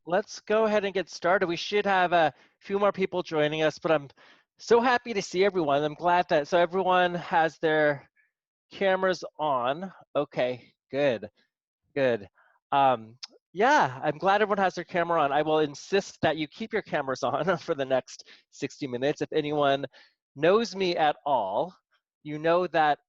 let's go ahead and get started. We should have a few more people joining us, but I'm so happy to see everyone. I'm glad that so everyone has their cameras on. Okay, good, good. Um, yeah, I'm glad everyone has their camera on. I will insist that you keep your cameras on for the next 60 minutes. If anyone knows me at all, you know that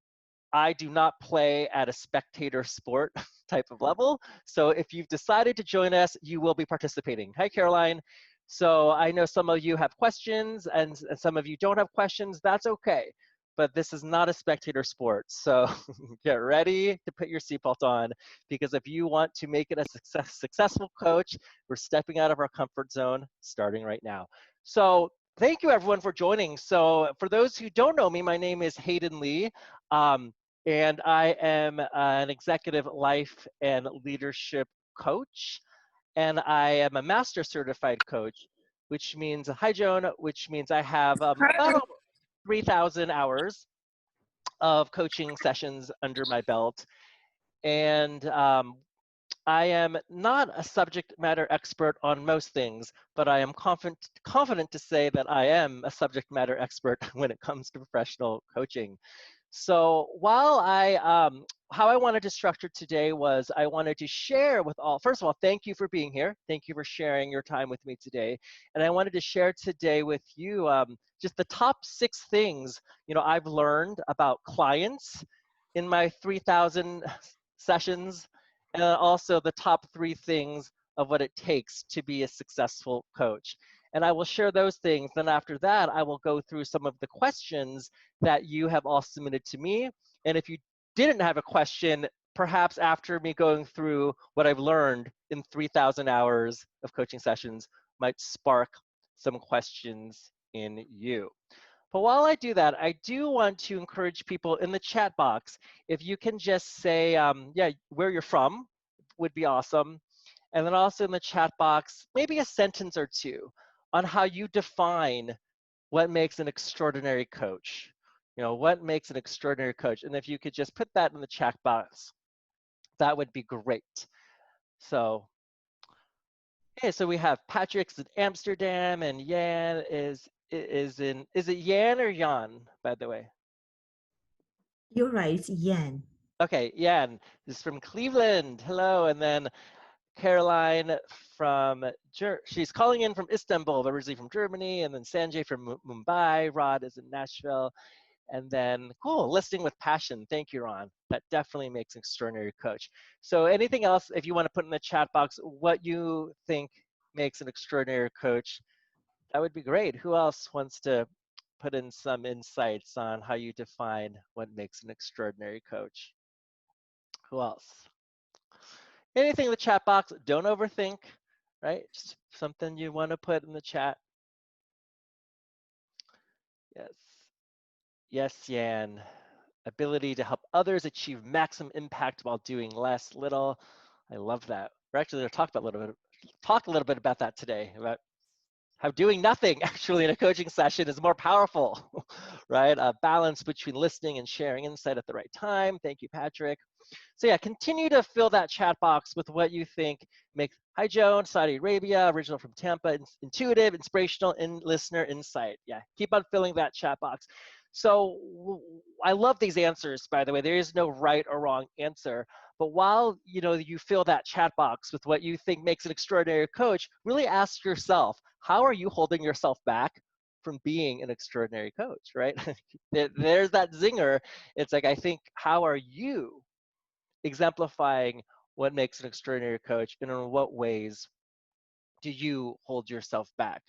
I do not play at a spectator sport type of level. So if you've decided to join us, you will be participating. Hi, Caroline. So I know some of you have questions and some of you don't have questions. That's okay. But this is not a spectator sport. So get ready to put your seatbelt on because if you want to make it a successful coach, we're stepping out of our comfort zone starting right now. So thank you everyone for joining. So for those who don't know me, my name is Hayden Lee. Um, and I am an executive life and leadership coach, and I am a master certified coach, which means, hi Joan, which means I have about 3,000 hours of coaching sessions under my belt. And I am not a subject matter expert on most things, but I am confident to say that I am a subject matter expert when it comes to professional coaching. So how I wanted to structure today was I wanted to share with all, first of all, thank you for being here. Thank you for sharing your time with me today. And I wanted to share today with you just the top 6 things, I've learned about clients in my 3,000 sessions, and also the top 3 things of what it takes to be a successful coach. And I will share those things. Then after that, I will go through some of the questions that you have all submitted to me. And if you didn't have a question, perhaps after me going through what I've learned in 3,000 hours of coaching sessions might spark some questions in you. But while I do that, I do want to encourage people in the chat box, if you can just say, yeah, where you're from would be awesome. And then also in the chat box, maybe a sentence or two on how you define what makes an extraordinary coach. What makes an extraordinary coach? And if you could just put that in the chat box, that would be great. So, okay, so we have Patrick's in Amsterdam and Yan is it Yan or Jan, by the way? You're right, it's Yan. Okay, Yan is from Cleveland. Hello. And then Caroline from, she's calling in from Istanbul, but originally from Germany. And then Sanjay from Mumbai. Rod is in Nashville. And then, cool, listening with passion. Thank you, Ron. That definitely makes an extraordinary coach. So anything else, if you want to put in the chat box, what you think makes an extraordinary coach, that would be great. Who else wants to put in some insights on how you define what makes an extraordinary coach? Who else? Anything in the chat box, don't overthink, right? Just something you want to put in the chat. Yes. Yes, Yan. Ability to help others achieve maximum impact while doing less, little. I love that. We're actually going to talk a little bit about that today, about how doing nothing actually in a coaching session is more powerful, right? A balance between listening and sharing insight at the right time. Thank you, Patrick. So yeah, continue to fill that chat box with what you think makes, hi Joan, Saudi Arabia, original from Tampa, intuitive, inspirational, listener insight. Yeah, keep on filling that chat box. So I love these answers, by the way. There is no right or wrong answer. But while you fill that chat box with what you think makes an extraordinary coach, really ask yourself, how are you holding yourself back from being an extraordinary coach, right? There's that zinger. It's like, I think, how are you exemplifying what makes an extraordinary coach, and in what ways do you hold yourself back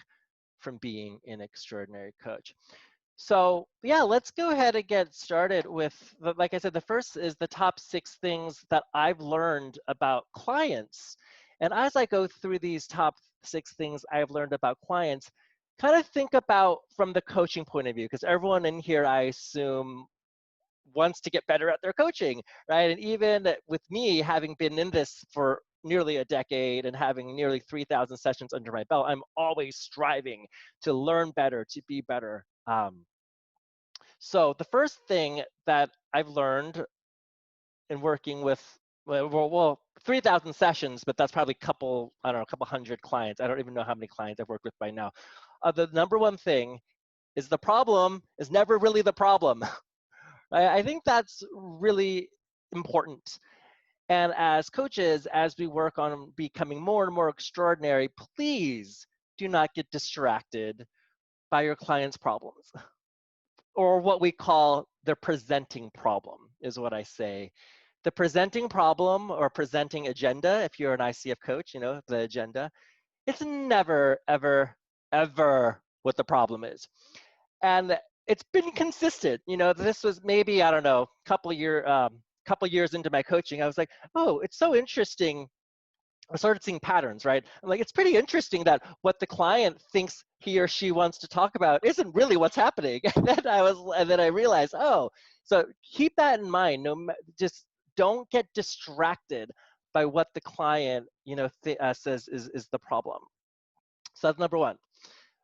from being an extraordinary coach? So yeah, let's go ahead and get started with, like I said, the first is the top 6 things that I've learned about clients. And as I go through these top 6 things I've learned about clients, kind of think about from the coaching point of view, because everyone in here, I assume, wants to get better at their coaching, right? And even with me having been in this for nearly a decade and having nearly 3,000 sessions under my belt, I'm always striving to learn better, to be better. So the first thing that I've learned in working with well, 3,000 sessions, but that's probably I don't know, a couple hundred clients. I don't even know how many clients I've worked with by now. The number one thing is the problem is never really the problem. I think that's really important. And as coaches, as we work on becoming more and more extraordinary, please do not get distracted by your clients' problems, or what we call the presenting problem, is what I say. The presenting problem or presenting agenda, if you're an ICF coach, you know, the agenda, it's never, ever, ever what the problem is. And it's been consistent. You know, this was maybe, I don't know, couple years into my coaching, I was like, oh, it's so interesting. I started seeing patterns, right? I'm like, it's pretty interesting that what the client thinks he or she wants to talk about isn't really what's happening. And then I realized, oh, so keep that in mind. Just don't get distracted by what the client, you know, says is the problem. So that's number one.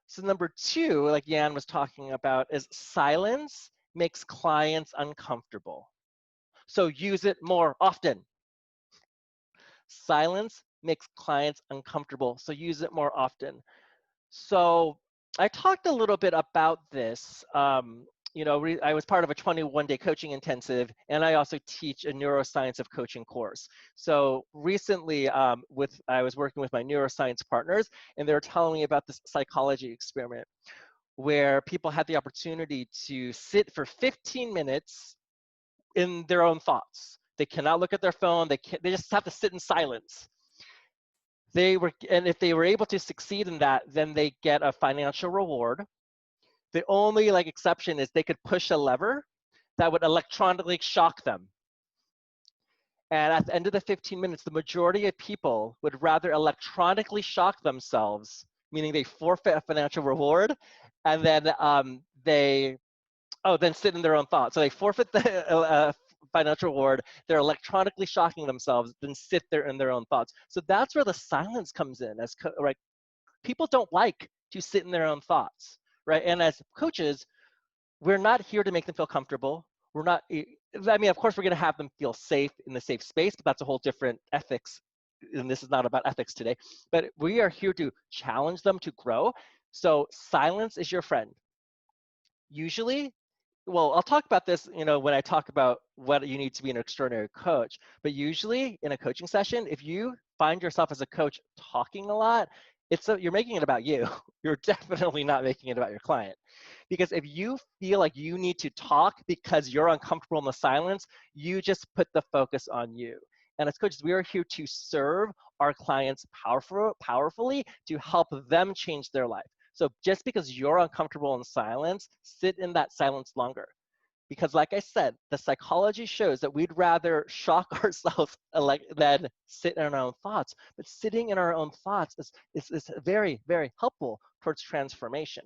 So number two, like Yan was talking about, is silence makes clients uncomfortable. So use it more often. Silence makes clients uncomfortable, so use it more often. So I talked a little bit about this. You know, I was part of a 21-day coaching intensive, and I also teach a neuroscience of coaching course. So recently, I was working with my neuroscience partners, and they were telling me about this psychology experiment where people had the opportunity to sit for 15 minutes in their own thoughts. They cannot look at their phone. They just have to sit in silence. And if they were able to succeed in that, then they get a financial reward. The only exception is they could push a lever that would electronically shock them. And at the end of the 15 minutes, the majority of people would rather electronically shock themselves, meaning they forfeit a financial reward, and then then sit in their own thoughts. So they forfeit the financial reward, they're electronically shocking themselves, then sit there in their own thoughts. So that's where the silence comes in. Right? People don't like to sit in their own thoughts, right? And as coaches, we're not here to make them feel comfortable. We're not, I mean, of course, we're going to have them feel safe in the safe space, but that's a whole different ethics. And this is not about ethics today, but we are here to challenge them to grow. So silence is your friend. Usually, well, I'll talk about this, you know, when I talk about what you need to be an extraordinary coach, but usually in a coaching session, if you find yourself as a coach talking a lot, you're making it about you. You're definitely not making it about your client. Because if you feel like you need to talk because you're uncomfortable in the silence, you just put the focus on you. And as coaches, we are here to serve our clients powerfully to help them change their life. So just because you're uncomfortable in silence, sit in that silence longer. Because like I said, the psychology shows that we'd rather shock ourselves than sit in our own thoughts. But sitting in our own thoughts is very, very helpful towards transformation.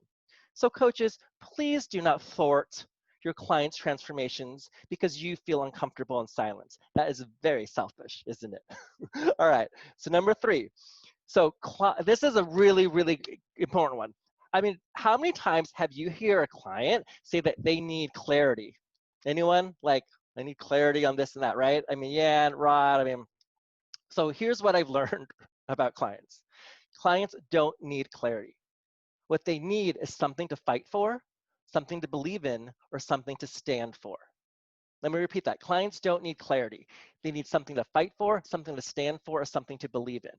So coaches, please do not thwart your clients' transformations because you feel uncomfortable in silence. That is very selfish, isn't it? All right, so number three. So this is a really, really important one. I mean, how many times have you hear a client say that they need clarity? Anyone? Like, I need clarity on this and that, right? I mean, yeah, Rod, I mean, so here's what I've learned about clients. Clients don't need clarity. What they need is something to fight for, something to believe in, or something to stand for. Let me repeat that. Clients don't need clarity. They need something to fight for, something to stand for, or something to believe in.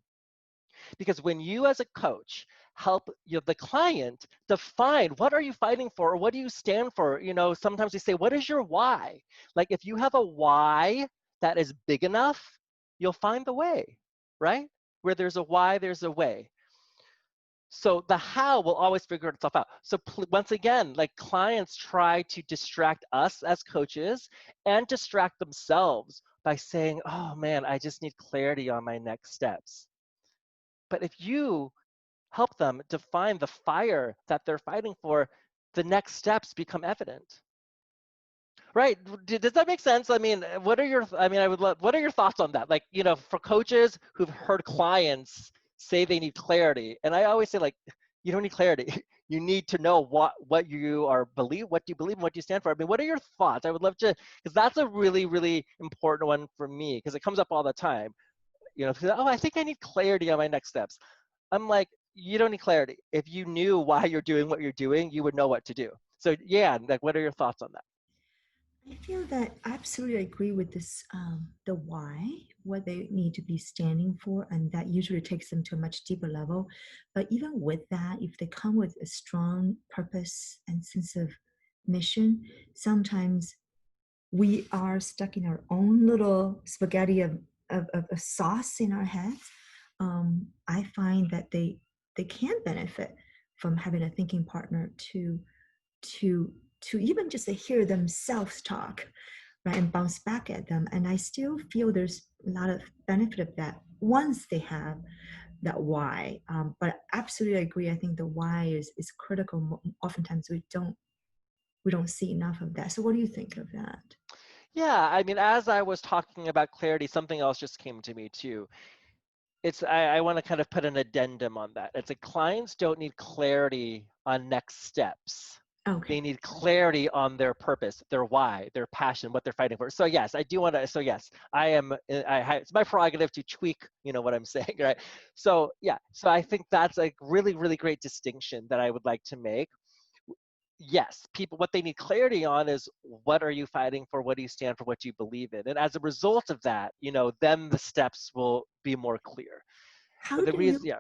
Because when you as a coach help the client define what are you fighting for or what do you stand for, you know, sometimes we say, what is your why? Like if you have a why that is big enough, you'll find the way, right? Where there's a why, there's a way. So the how will always figure itself out. So once again, like clients try to distract us as coaches and distract themselves by saying, oh man, I just need clarity on my next steps. But if you help them define the fire that they're fighting for, the next steps become evident. Right? Does that make sense? I mean, what are your thoughts on that? Like, you know, for coaches who've heard clients say they need clarity, and I always say, like, you don't need clarity. you need to know what you are what do you believe and what do you stand for. I mean, what are your thoughts? I would love to, because that's a really, really important one for me, because it comes up all the time. Oh, I think I need clarity on my next steps. I'm like, you don't need clarity. If you knew why you're doing what you're doing, you would know what to do. So yeah, like, what are your thoughts on that? I feel that I absolutely agree with this, the why, what they need to be standing for, and that usually takes them to a much deeper level. But even with that, if they come with a strong purpose and sense of mission, sometimes we are stuck in our own little spaghetti of sauce in our heads. I find that they can benefit from having a thinking partner to to even just to hear themselves talk, right, and bounce back at them. And I still feel there's a lot of benefit of that once they have that why. But absolutely agree. I think the why is critical. Oftentimes we don't see enough of that. So what do you think of that? Yeah, I mean, as I was talking about clarity, something else just came to me too. I want to kind of put an addendum on that. It's like clients don't need clarity on next steps. They Okay. need clarity on their purpose, their why, their passion, what they're fighting for. So yes, I do want to. So yes, it's my prerogative to tweak, what I'm saying, right? So yeah, so I think that's a really, really great distinction that I would like to make. Yes, people, what they need clarity on is, what are you fighting for? What do you stand for? What do you believe in? And as a result of that, then the steps will be more clear. But How the do reason, you yeah,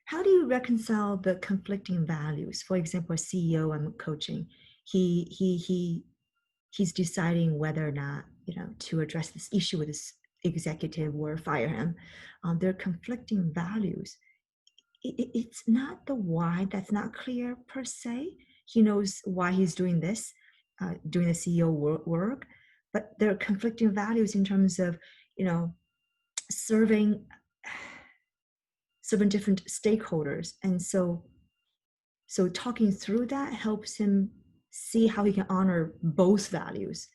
how do you reconcile the conflicting values? For example, a CEO I'm coaching, he's deciding whether or not, to address this issue with this executive or fire him. There are conflicting values. It's not the why that's not clear per se. He knows why he's doing this, doing the CEO work, but there are conflicting values in terms of, you know, serving different stakeholders. And so talking through that helps him see how he can honor both values.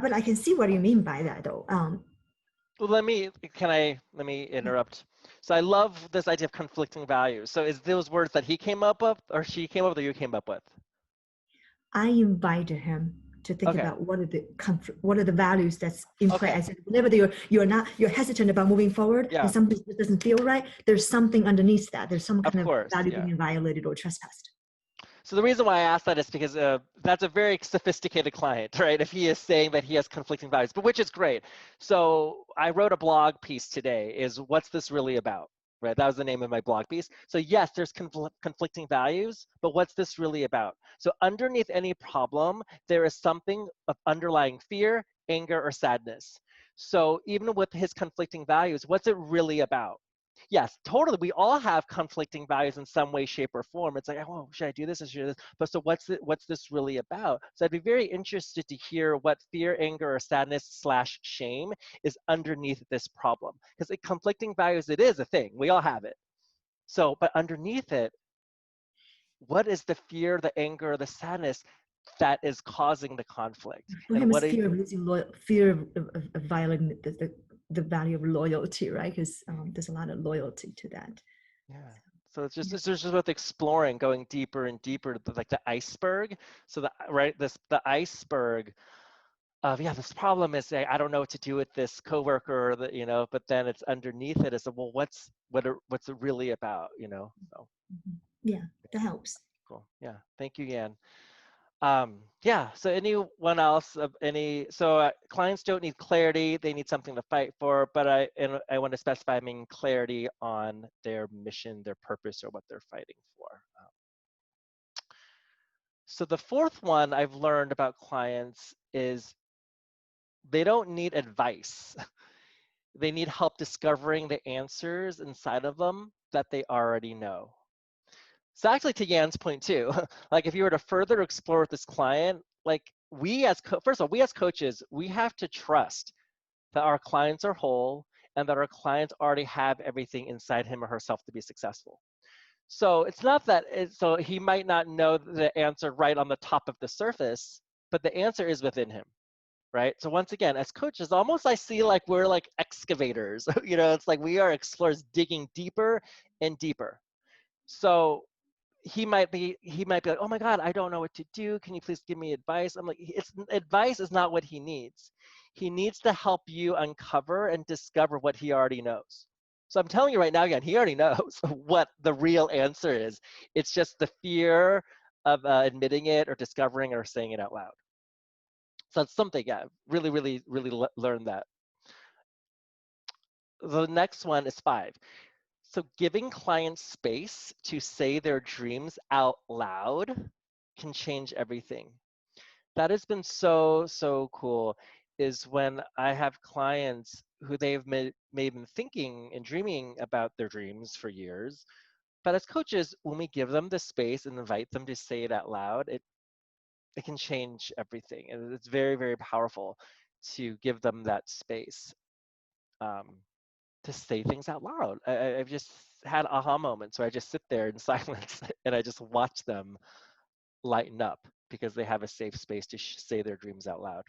But I can see what you mean by that, though. well, let me interrupt. So I love this idea of conflicting values. So is those words that he came up with, or she came up with, or you came up with? I invited him to think Okay, about what are the values that's in play. okay, I said, whenever you're hesitant about moving forward and yeah, something just doesn't feel right, there's something underneath that. There's some of kind of course, value yeah. being violated or trespassed. So the reason why I asked that is because that's a very sophisticated client, right? If he is saying that he has conflicting values, but which is great. So I wrote a blog piece today, is what's this really about? Right? That was the name of my blog piece. So yes, there's conflicting values, but what's this really about? So underneath any problem, there is something of underlying fear, anger, or sadness. So even with his conflicting values, what's it really about? Yes, totally. We all have conflicting values in some way, shape, or form. It's like, oh, should I do this or should I do this? But so what's this really about? So I'd be very interested to hear what fear, anger, or sadness slash shame is underneath this problem. Because conflicting values, it is a thing. We all have it. So, but underneath it, what is the fear, the anger, the sadness that is causing the conflict? For And him, what it's are fear of losing fear of violating the value of loyalty, right? Because there's a lot of loyalty to that. Yeah. So Yeah. it's just with exploring, going deeper and deeper to like the iceberg. So the iceberg of, yeah, this problem is, I don't know what to do with this coworker, or but then it's underneath it is, well, what's it really about, So Mhm. Yeah, that helps. cool. Yeah. Thank you, Yan. Yeah, so anyone else of any, so clients don't need clarity, they need something to fight for, but I want to specify, I mean, clarity on their mission, their purpose, or what they're fighting for. So the fourth one I've learned about clients is they don't need advice. They need help discovering the answers inside of them that they already know. So actually, to Yan's point too, like if you were to further explore with this client, like first of all, we as coaches, we have to trust that our clients are whole and that our clients already have everything inside him or herself to be successful. So it's not that, so he might not know the answer right on the top of the surface, but the answer is within him, right? So once again, as coaches, almost I see like we're like excavators, it's like we are explorers digging deeper and deeper. So he might be like, oh my God, I don't know what to do. Can you please give me advice? I'm like, advice is not what he needs. He needs to help you uncover and discover what he already knows. So I'm telling you right now, again, he already knows what the real answer is. It's just the fear of admitting it or discovering or saying it out loud. So it's something, yeah, really, really, really learn that. The next one is 5. So giving clients space to say their dreams out loud can change everything. That has been so, so cool, is when I have clients who they've maybe been thinking and dreaming about their dreams for years. But as coaches, when we give them the space and invite them to say it out loud, it can change everything. And it's very, very powerful to give them that space. To say things out loud. I've just had aha moments where I just sit there in silence and I just watch them lighten up because they have a safe space to say their dreams out loud.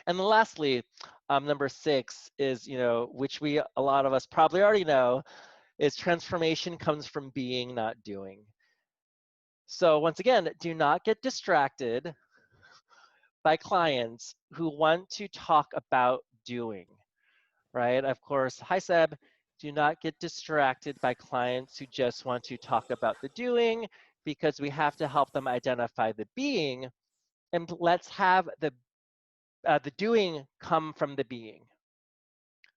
And then lastly, number 6 is, which a lot of us probably already know, is transformation comes from being, not doing. So once again, do not get distracted by clients who want to talk about doing. Right? Of course, hi Seb, do not get distracted by clients who just want to talk about the doing, because we have to help them identify the being, and let's have the doing come from the being.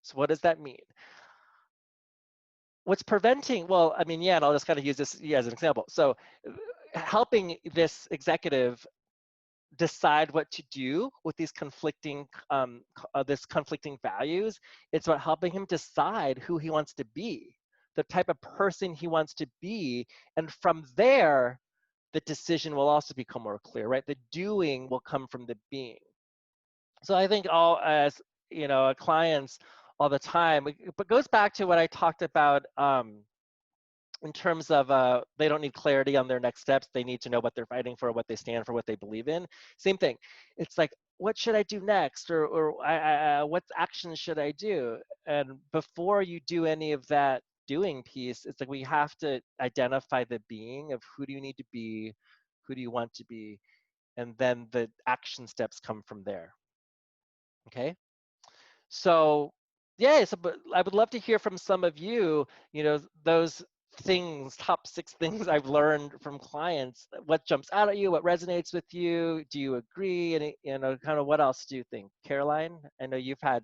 So what does that mean? What's preventing, well, I mean, yeah, and I'll just kind of use this as an example. So helping this executive decide what to do with these conflicting values. It's about helping him decide who he wants to be, the type of person he wants to be, and from there the decision will also become more clear, right? The doing will come from the being. So I think all, as clients all the time, but goes back to what I talked about in terms of they don't need clarity on their next steps. They need to know what they're fighting for, what they stand for, what they believe in. Same thing. It's like, what should I do next? Or what actions should I do? And before you do any of that doing piece, it's like we have to identify the being of who do you need to be, who do you want to be, and then the action steps come from there. Okay? So yeah, so, but I would love to hear from some of you, those things, top 6 things I've learned from clients. What jumps out at you? What resonates with you? Do you agree? And kind of what else do you think? Caroline, I know you've had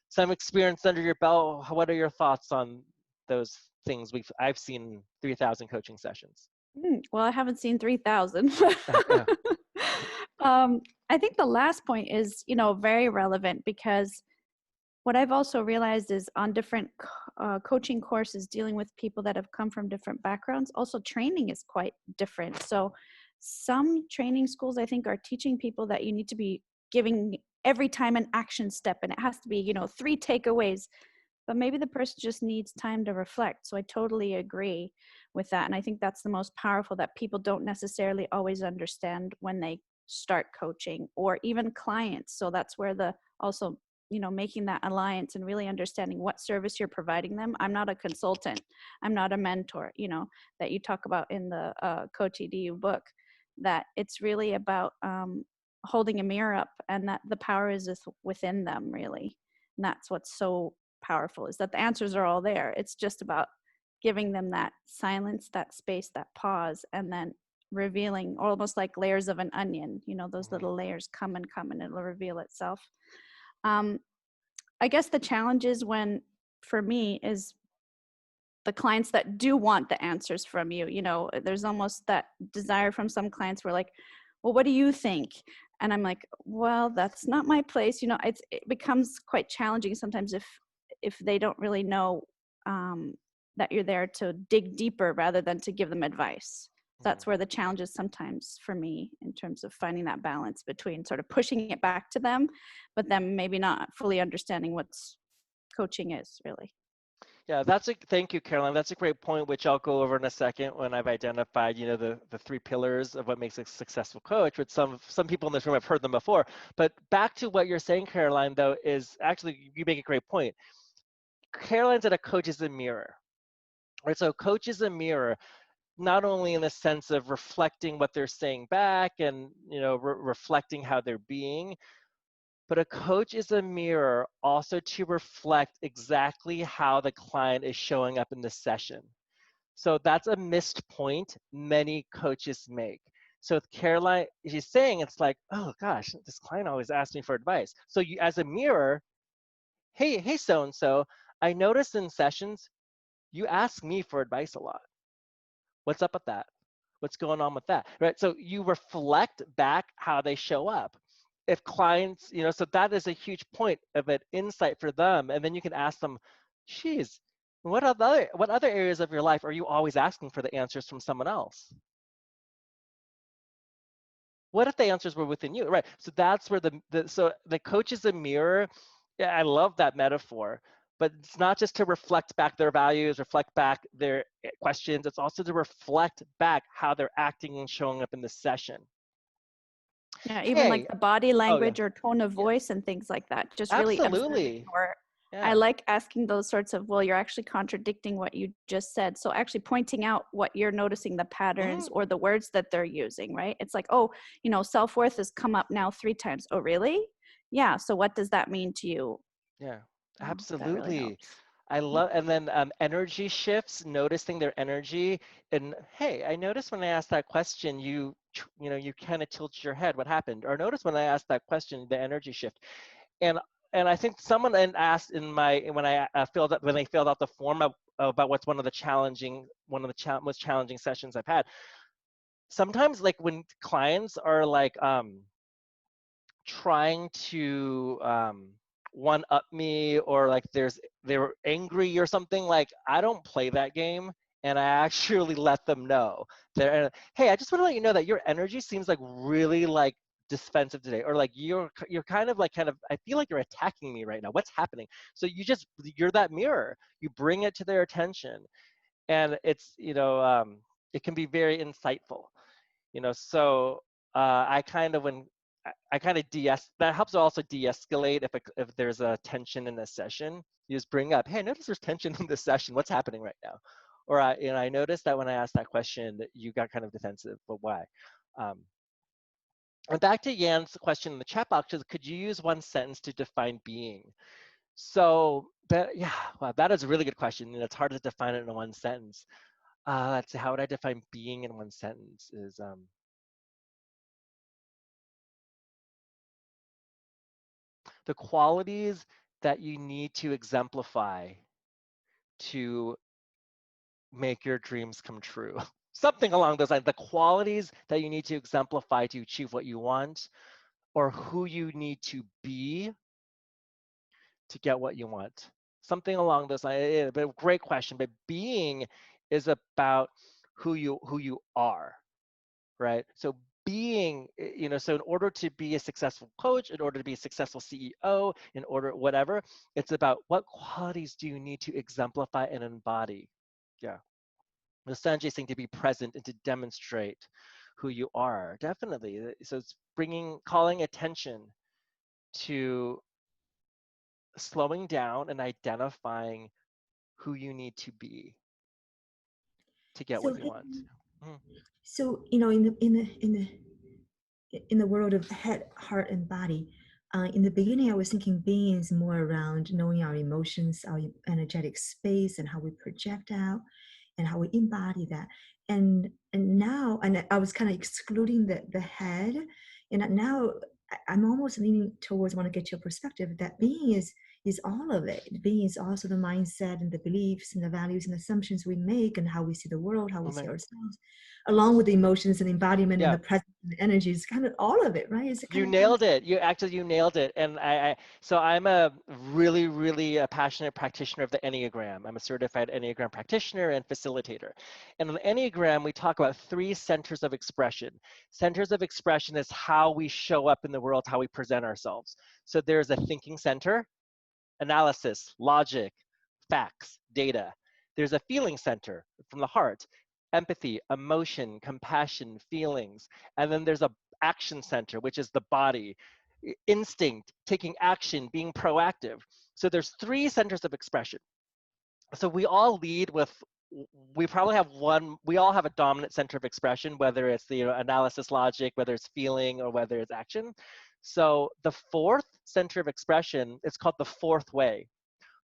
some experience under your belt. What are your thoughts on those things I've seen 3,000 coaching sessions? Well, I haven't seen 3,000. Yeah. I think the last point is, very relevant, because what I've also realized is on different coaching courses dealing with people that have come from different backgrounds, also training is quite different. So some training schools, I think, are teaching people that you need to be giving every time an action step, and it has to be, 3 takeaways. But maybe the person just needs time to reflect. So I totally agree with that. And I think that's the most powerful, that people don't necessarily always understand when they start coaching, or even clients. So that's where also making that alliance and really understanding what service you're providing them. I'm not a consultant. I'm not a mentor, that you talk about in the Coach EDU book, that it's really about holding a mirror up, and that the power is within them, really. And that's what's so powerful, is that the answers are all there. It's just about giving them that silence, that space, that pause, and then revealing, almost like layers of an onion, those little layers come and it'll reveal itself. I guess the challenge is for me, is the clients that do want the answers from you. There's almost that desire from some clients where like, well, what do you think? And I'm like, well, that's not my place. It becomes quite challenging sometimes if they don't really know that you're there to dig deeper rather than to give them advice. That's where the challenge is sometimes for me, in terms of finding that balance between sort of pushing it back to them, but then maybe not fully understanding what coaching is, really. Yeah, thank you, Caroline. That's a great point, which I'll go over in a second, when I've identified, the 3 pillars of what makes a successful coach, which some people in this room have heard them before. But back to what you're saying, Caroline, though, is actually, you make a great point. Caroline said a coach is a mirror, right? So coach is a mirror. not only in the sense of reflecting what they're saying back and, you know, reflecting how they're being, but a coach is a mirror also to reflect exactly how the client is showing up in the session. So that's a missed point many coaches make. So with Caroline, she's saying it's like, oh gosh, this client always asks me for advice. So you, as a mirror, hey, so-and-so, I noticed in sessions, you ask me for advice a lot. What's up with that? What's going on with that, right? So you reflect back how they show up. If clients, you know, so that is a huge point of an insight for them. And then you can ask them, geez, what other areas of your life are you always asking for the answers from someone else? What if the answers were within you, right? So that's where so the coach is a mirror. Yeah, I love that metaphor, but it's not just to reflect back their values, reflect back their questions. It's also to reflect back how they're acting and showing up in the session. Yeah, even like Hey, the body oh yeah, language or tone of yeah, voice and things like that. Just really observing. absolutely, Or I yeah. like asking those sorts of, well, you're actually contradicting what you just said. So actually pointing out what you're noticing, the patterns Mhm. or the words that they're using, right? It's like, oh, you know, self-worth has come up now 3 times. Oh, really? Yeah. So what does that mean to you? Yeah, Oh, that really absolutely. helps. I Yeah. love, and then energy shifts, noticing their energy. And hey, I noticed when I asked that question, you know, you kind of tilted your head. What happened? Or notice when I asked that question, the energy shift. And I think someone asked in my when I filled up when they filled out the form about what's one of the most challenging sessions I've had. Sometimes, like when clients are like trying to one up me, or like they're angry or something, like I don't play that game, and I actually let them know that, hey, I just want to let you know that your energy seems like really like defensive today, or like you're kind of I feel like you're attacking me right now. What's happening? So you're that mirror. You bring it to their attention, and it's, you know, it can be very insightful, you know. So I kind of when I kind of that helps also de-escalate if there's a tension in a session. You just bring up, hey, I notice there's tension in this session. What's happening right now? Or I noticed that when I asked that question that you got kind of defensive, but why? Um, and back to Yan's question in the chat box, is could you use one sentence to define being? So that, yeah, wow, that is a really good question, and it's hard to define it in one sentence. Let's see, how would I define being in one sentence? Is the qualities that you need to exemplify to make your dreams come true. Something along those lines. The qualities that you need to exemplify to achieve what you want, or who you need to be to get what you want. Something along those lines. But great question. But being is about who you are, right? So being, you know, so in order to be a successful coach, in order to be a successful CEO, in order whatever, it's about what qualities do you need to exemplify and embody. Yeah. The Sanjay saying to be present and to demonstrate who you are. Definitely. So it's calling attention to slowing down and identifying who you need to be to get So what you want. Mhm. so you know, in the world of head, heart, and body, in the beginning, I was thinking being is more around knowing our emotions, our energetic space, and how we project out, and how we embody that. And now, and I was kind of excluding the head, and now I'm almost leaning towards, want to get your perspective that being is all of it. Being is also the mindset and the beliefs and the values and assumptions we make, and how we see the world, how we see Okay. ourselves, along with the emotions and embodiment and Yeah. the presence and the energy. It's kind of all of it, right? It's You kind of how. nailed it. You nailed it. And so I'm a really passionate practitioner of the Enneagram. I'm a certified Enneagram practitioner and facilitator. And in the Enneagram, we talk about 3 centers of expression. Centers of expression is how we show up in the world, how we present ourselves. So there's a thinking center, analysis, logic, facts, data. There's a feeling center from the heart, empathy, emotion, compassion, feelings. And then there's a action center, which is the body, instinct, taking action, being proactive. So there's 3 centers of expression. So we all lead with we probably have we all have a dominant center of expression, whether it's the analysis logic, whether it's feeling, or whether it's action. So the fourth center of expression is called the fourth way.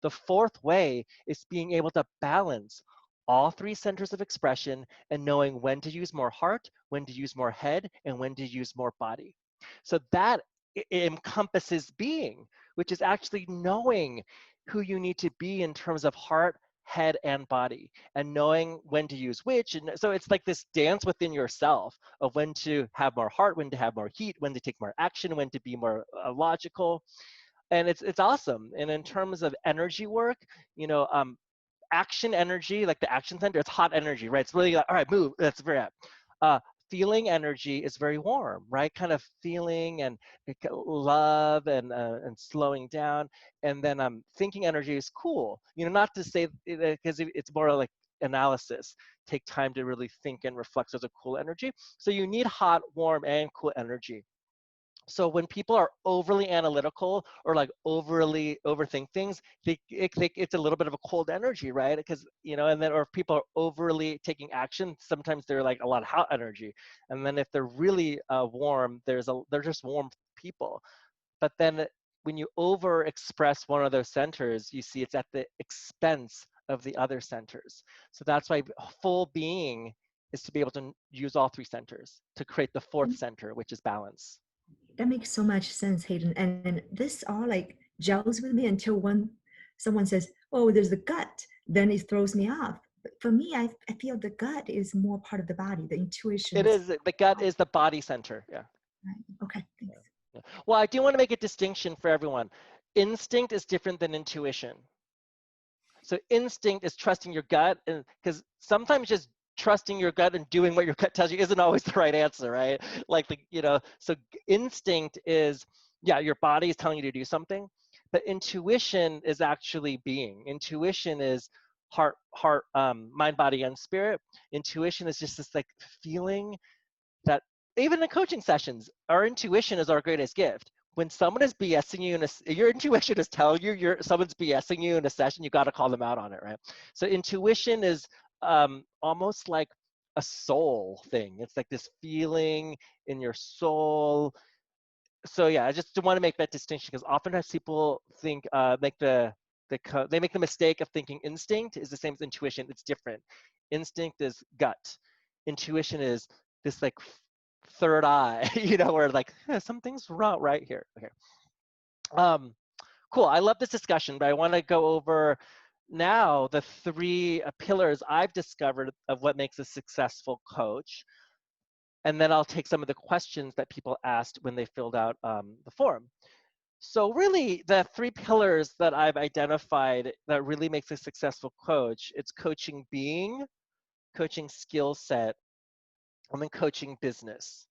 The fourth way is being able to balance all three centers of expression and knowing when to use more heart, when to use more head, and when to use more body. So that encompasses being, which is actually knowing who you need to be in terms of heart, head, and body, and knowing when to use which. And so it's like this dance within yourself of when to have more heart, when to have more heat, when to take more action, when to be more logical. And it's awesome. And in terms of energy work, action energy, like the action center, it's hot energy, right? It's really like, all right, move. That's very apt. Feeling energy is very warm, right? Kind of feeling and love and slowing down. And then thinking energy is cool. Not to say, because it's more like analysis. Take time to really think and reflect. So it's a cool energy. So you need hot, warm, and cool energy. So when people are overly analytical or like overly overthink things, it's a little bit of a cold energy, right? Because, and then, or if people are overly taking action, sometimes they're like a lot of hot energy. And then if they're really warm, they're just warm people. But then when you over express one of those centers, you see it's at the expense of the other centers. So that's why full being is to be able to use all three centers to create the fourth center, which is balance. That makes so much sense, Hayden. And this all like gels with me until someone says, "Oh, there's the gut," then it throws me off. But for me, I feel the gut is more part of the body, the intuition. It is. The gut is the body center. Yeah. Right. Okay. Thanks. Yeah. Well, I do want to make a distinction for everyone. Instinct is different than intuition. So instinct is trusting your gut, and because sometimes just trusting your gut and doing what your gut tells you isn't always the right answer, right? Like so instinct is, yeah, your body is telling you to do something, but intuition is actually being. Intuition is heart, mind, body, and spirit. Intuition is just this like feeling that even in coaching sessions, our intuition is our greatest gift. When someone is BSing you, your intuition is telling you someone's BSing you in a session, you got to call them out on it, right? So intuition is almost like a soul thing. It's like this feeling in your soul. So yeah, I just want to make that distinction because oftentimes people think they make the mistake of thinking instinct is the same as intuition. It's different. Instinct is gut. Intuition is this like third eye, where like something's wrong right here. Okay. Cool. I love this discussion, but I want to go over now the three pillars I've discovered of what makes a successful coach. And then I'll take some of the questions that people asked when they filled out the form. So really, the three pillars that I've identified that really makes a successful coach, it's coaching being, coaching skill set, and then coaching business.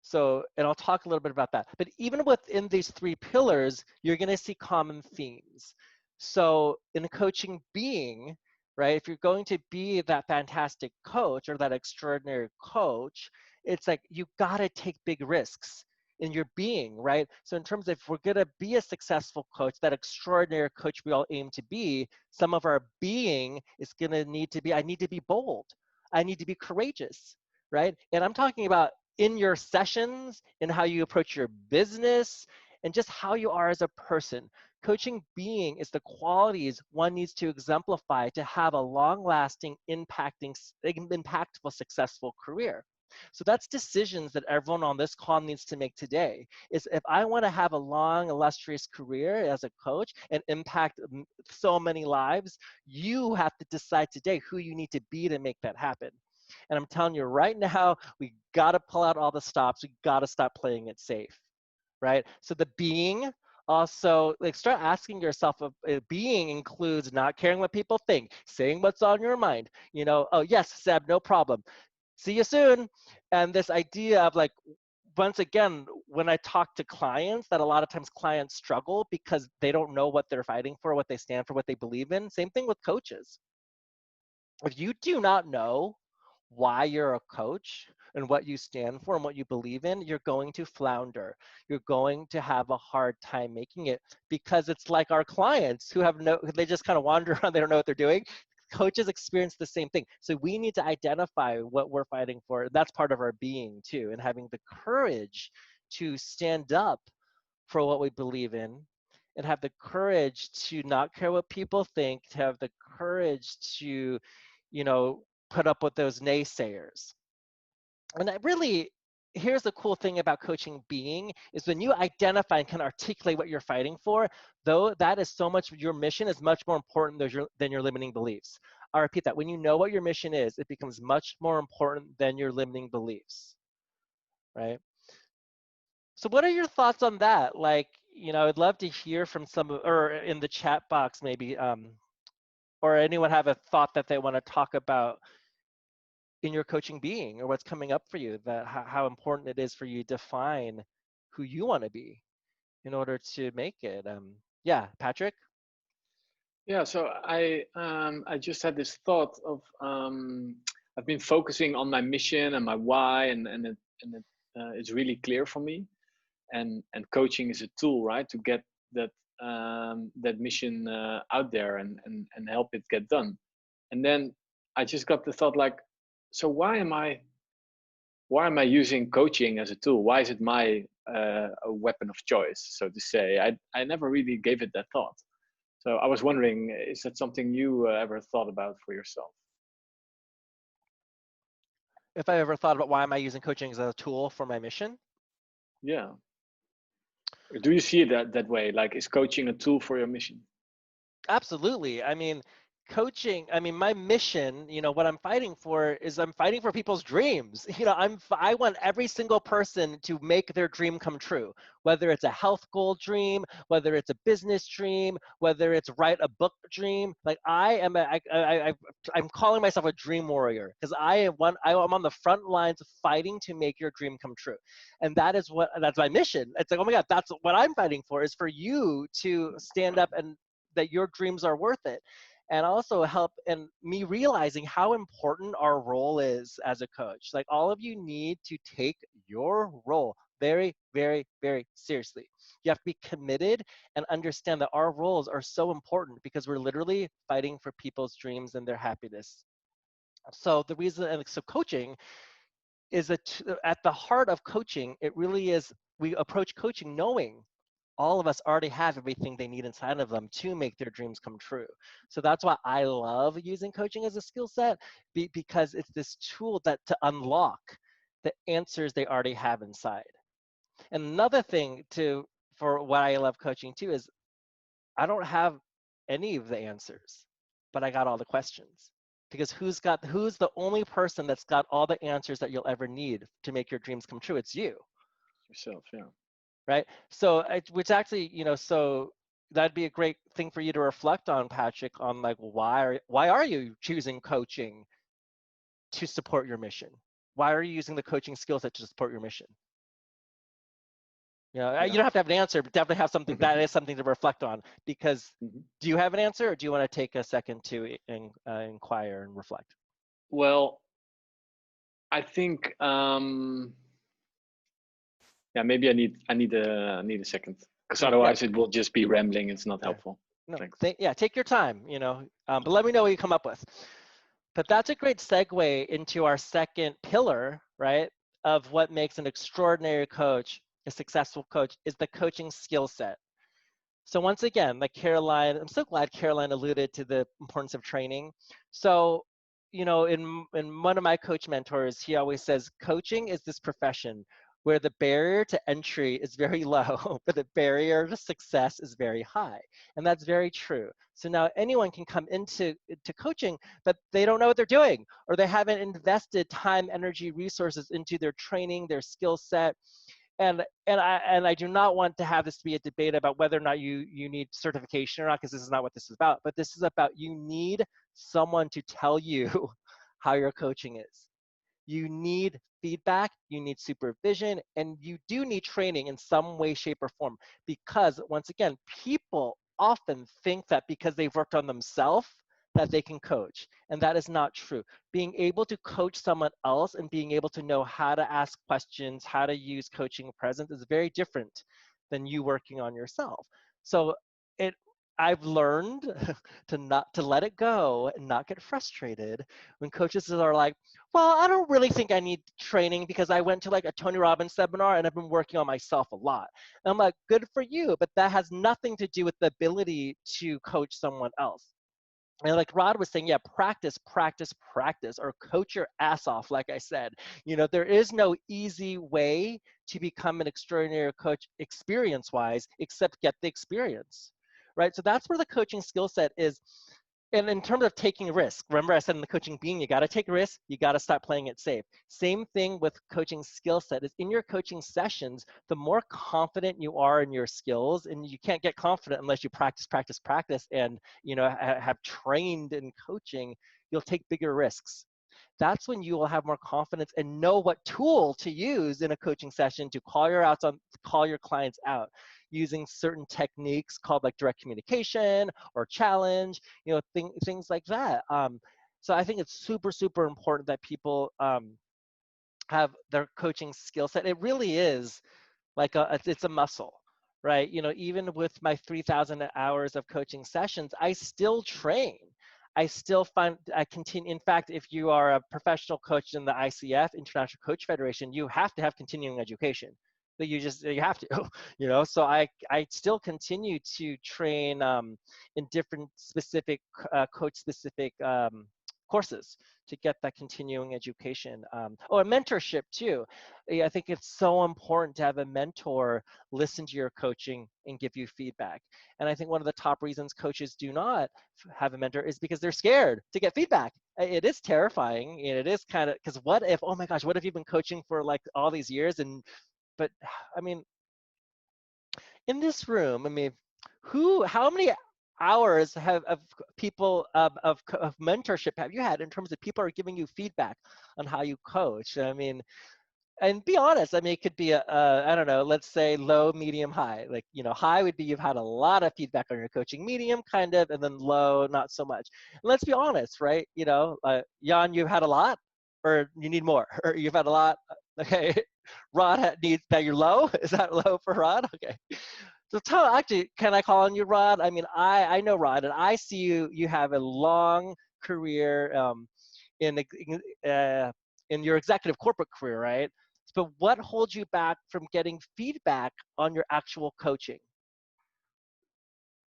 So, and I'll talk a little bit about that. But even within these three pillars, you're going to see common themes. So in coaching being, right, if you're going to be that fantastic coach or that extraordinary coach, it's like you got to take big risks in your being, right? So in terms of if we're going to be a successful coach, that extraordinary coach we all aim to be, some of our being is going to need to be, I need to be bold. I need to be courageous, right? And I'm talking about in your sessions, in how you approach your business, and just how you are as a person. Coaching being is the qualities one needs to exemplify to have a long-lasting, impactful, successful career. So that's decisions that everyone on this call needs to make today. Is if I want to have a long, illustrious career as a coach and impact so many lives, you have to decide today who you need to be to make that happen. And I'm telling you right now, we got to pull out all the stops. We got to stop playing it safe, right? So the being also, like start asking yourself, being includes not caring what people think, saying what's on your mind. Oh yes, Seb, no problem. See you soon. And this idea of like, once again, when I talk to clients, that a lot of times clients struggle because they don't know what they're fighting for, what they stand for, what they believe in. Same thing with coaches. If you do not know why you're a coach and what you stand for and what you believe in, you're going to flounder. You're going to have a hard time making it because it's like our clients who have they just kind of wander around, they don't know what they're doing. coaches experience the same thing. So we need to identify what we're fighting for. That's part of our being too, and having the courage to stand up for what we believe in, and have the courage to not care what people think, to have the courage to, put up with those naysayers. And that really, here's the cool thing about coaching being is when you identify and can articulate what you're fighting for, though that is so much, your mission is much more important than your limiting beliefs. I repeat that. When you know what your mission is, it becomes much more important than your limiting beliefs, right? So what are your thoughts on that? Like, I'd love to hear from or in the chat box maybe, or anyone have a thought that they want to talk about in your coaching being, or what's coming up for you, that how important it is for you to define who you want to be in order to make it. Yeah, Patrick? Yeah, so I just had this thought of I've been focusing on my mission and my why, and it's really clear for me. And coaching is a tool, right, to get that that mission out there and help it get done. And then I just got the thought, like, so why am I using coaching as a tool? Why is it my a weapon of choice, so to say? I never really gave it that thought. So I was wondering, is that something you ever thought about for yourself? If I ever thought about why am I using coaching as a tool for my mission? Yeah. Do you see it that way? Like, is coaching a tool for your mission? Absolutely. I mean, my mission, what I'm fighting for is I'm fighting for people's dreams. I want every single person to make their dream come true, whether it's a health goal dream, whether it's a business dream, whether it's write a book dream. Like I'm calling myself a dream warrior, because I'm on the front lines fighting to make your dream come true. And that's my mission. It's like, oh my God, that's what I'm fighting for, is for you to stand up and that your dreams are worth it. And also help in me realizing how important our role is as a coach. Like, all of you need to take your role very, very, very seriously. You have to be committed and understand that our roles are so important, because we're literally fighting for people's dreams and their happiness. So the reason, and so coaching is at the heart of coaching, it really is, we approach coaching knowing all of us already have everything they need inside of them to make their dreams come true. So that's why I love using coaching as a skill set, because it's this tool to unlock the answers they already have inside. And another thing for why I love coaching too is I don't have any of the answers, but I got all the questions. Because who's the only person that's got all the answers that you'll ever need to make your dreams come true? It's you. Yourself, yeah. Right? So, which actually, so that'd be a great thing for you to reflect on, Patrick, on like, why are you choosing coaching to support your mission? Why are you using the coaching skill set to support your mission? You don't have to have an answer, but definitely have something. That is something to reflect on. Because do you have an answer, or do you want to take a second to inquire and reflect? Well, I think yeah, maybe I need a second, because otherwise it will just be rambling. It's not helpful. No, take your time. But let me know what you come up with. But that's a great segue into our second pillar, right, of what makes an extraordinary coach, a successful coach, is the coaching skill set. So once again, like Caroline, I'm so glad Caroline alluded to the importance of training. So, in one of my coach mentors, he always says, coaching is this profession where the barrier to entry is very low, but the barrier to success is very high. And that's very true. So now anyone can come into coaching, but they don't know what they're doing, or they haven't invested time, energy, resources into their training, their skill set. And I do not want to have this to be a debate about whether or not you need certification or not, because this is not what this is about. But this is about, you need someone to tell you how your coaching is. You need feedback, you need supervision, and you do need training in some way, shape, or form. Because once again, people often think that because they've worked on themselves, that they can coach. And that is not true. Being able to coach someone else and being able to know how to ask questions, how to use coaching presence is very different than you working on yourself. So I've learned to let it go and not get frustrated when coaches are like, well, I don't really think I need training because I went to like a Tony Robbins seminar and I've been working on myself a lot. And I'm like, good for you, but that has nothing to do with the ability to coach someone else. And like Rod was saying, yeah, practice, practice, practice, or coach your ass off, like I said. There is no easy way to become an extraordinary coach experience-wise, except get the experience, right? So that's where the coaching skill set is. And in terms of taking risk, remember I said in the coaching being, you got to take risks, you got to stop playing it safe. Same thing with coaching skill set is in your coaching sessions, the more confident you are in your skills, and you can't get confident unless you practice, practice, practice, and have trained in coaching, you'll take bigger risks. That's when you will have more confidence and know what tool to use in a coaching session to call your clients out using certain techniques called like direct communication or challenge, things like that. So I think it's super, super important that people have their coaching skill set. It really is like it's a muscle, right? Even with my 3,000 hours of coaching sessions, I still train. I still I continue. In fact, if you are a professional coach in the ICF, International Coach Federation, you have to have continuing education. But you have to, So I still continue to train in different specific coach specific courses to get that continuing education. A mentorship too. I think it's so important to have a mentor listen to your coaching and give you feedback. And I think one of the top reasons coaches do not have a mentor is because they're scared to get feedback. It is terrifying, and it is kind of, because what if, oh my gosh, what if you've been coaching for like all these years but I mean, in this room, I mean, how many hours of people of mentorship have you had in terms of people are giving you feedback on how you coach? I mean, and be honest, I mean, it could be I don't know, let's say low, medium, high. Like, high would be you've had a lot of feedback on your coaching, medium kind of, and then low, not so much. And let's be honest, right? Jan, you've had a lot, or you need more, or you've had a lot. Okay. Rod needs that you're low. Is that low for Rod? Okay. So actually, can I call on you, Rod? I mean, I know Rod, and I see you have a long career in in your executive corporate career, right? But what holds you back from getting feedback on your actual coaching?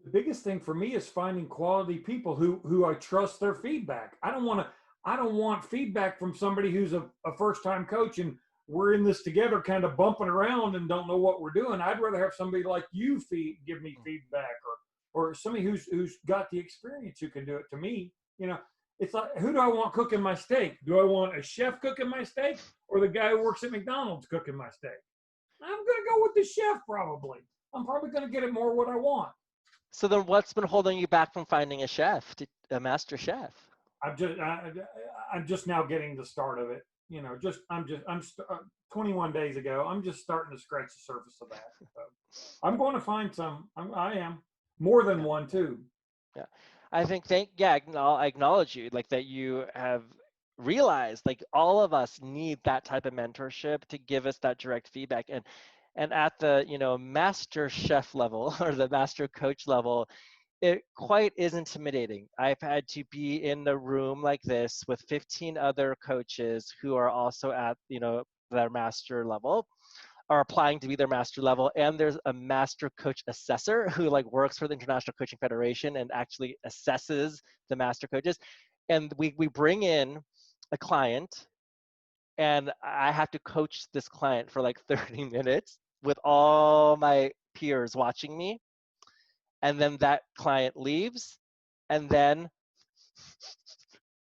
The biggest thing for me is finding quality people who I trust their feedback. I don't want feedback from somebody who's a first time coach and we're in this together kind of bumping around and don't know what we're doing. I'd rather have somebody like you give me feedback, or somebody who's got the experience who can do it. To me, it's like, who do I want cooking my steak? Do I want a chef cooking my steak, or the guy who works at McDonald's cooking my steak? I'm going to go with the chef probably. I'm probably going to get it more what I want. So then what's been holding you back from finding a master chef? I'm just now getting the start of it. I'm 21 days ago. I'm just starting to scratch the surface of that. So I'm going to find some. I am more than one too. Yeah, I think I acknowledge you, like that you have realized like all of us need that type of mentorship to give us that direct feedback. And at the master chef level or the master coach level, it quite is intimidating. I've had to be in the room like this with 15 other coaches who are also at their master level, are applying to be their master level, and there's a master coach assessor who like works for the International Coaching Federation and actually assesses the master coaches. And we bring in a client, and I have to coach this client for like 30 minutes with all my peers watching me. And then that client leaves, and then